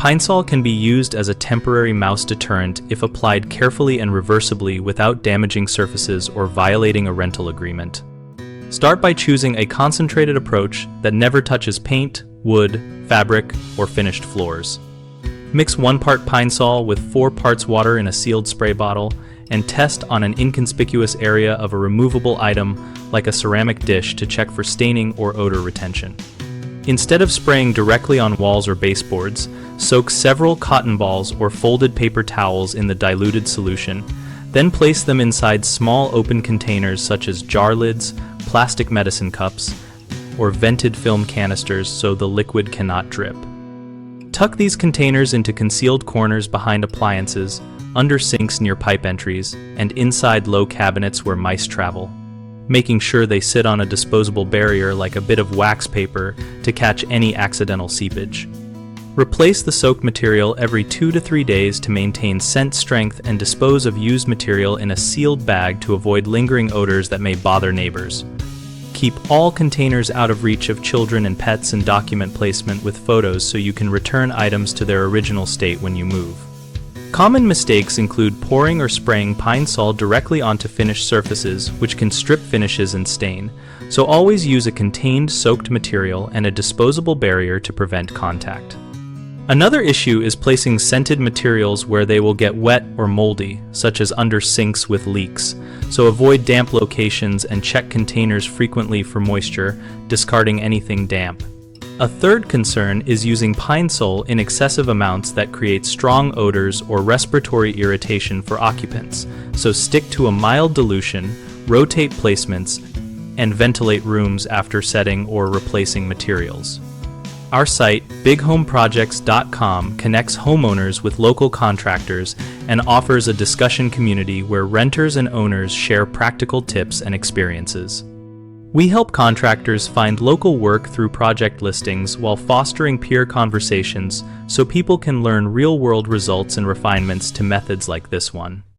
PineSol can be used as a temporary mouse deterrent if applied carefully and reversibly without damaging surfaces or violating a rental agreement. Start by choosing a concentrated approach that never touches paint, wood, fabric, or finished floors. Mix 1 part PineSol with 4 parts water in a sealed spray bottle and test on an inconspicuous area of a removable item like a ceramic dish to check for staining or odor retention. Instead of spraying directly on walls or baseboards, soak several cotton balls or folded paper towels in the diluted solution, then place them inside small open containers such as jar lids, plastic medicine cups, or vented film canisters so the liquid cannot drip. Tuck these containers into concealed corners behind appliances, under sinks near pipe entries, and inside low cabinets where mice travel, making sure they sit on a disposable barrier like a bit of wax paper to catch any accidental seepage. Replace the soaked material every 2 to 3 days to maintain scent strength and dispose of used material in a sealed bag to avoid lingering odors that may bother neighbors. Keep all containers out of reach of children and pets and document placement with photos so you can return items to their original state when you move. Common mistakes include pouring or spraying PineSol directly onto finished surfaces, which can strip finishes and stain, so always use a contained soaked material and a disposable barrier to prevent contact. Another issue is placing scented materials where they will get wet or moldy, such as under sinks with leaks, so avoid damp locations and check containers frequently for moisture, discarding anything damp. A third concern is using PineSol in excessive amounts that create strong odors or respiratory irritation for occupants, so stick to a mild dilution, rotate placements, and ventilate rooms after setting or replacing materials. Our site, bighomeprojects.com, connects homeowners with local contractors and offers a discussion community where renters and owners share practical tips and experiences. We help contractors find local work through project listings while fostering peer conversations so people can learn real-world results and refinements to methods like this one.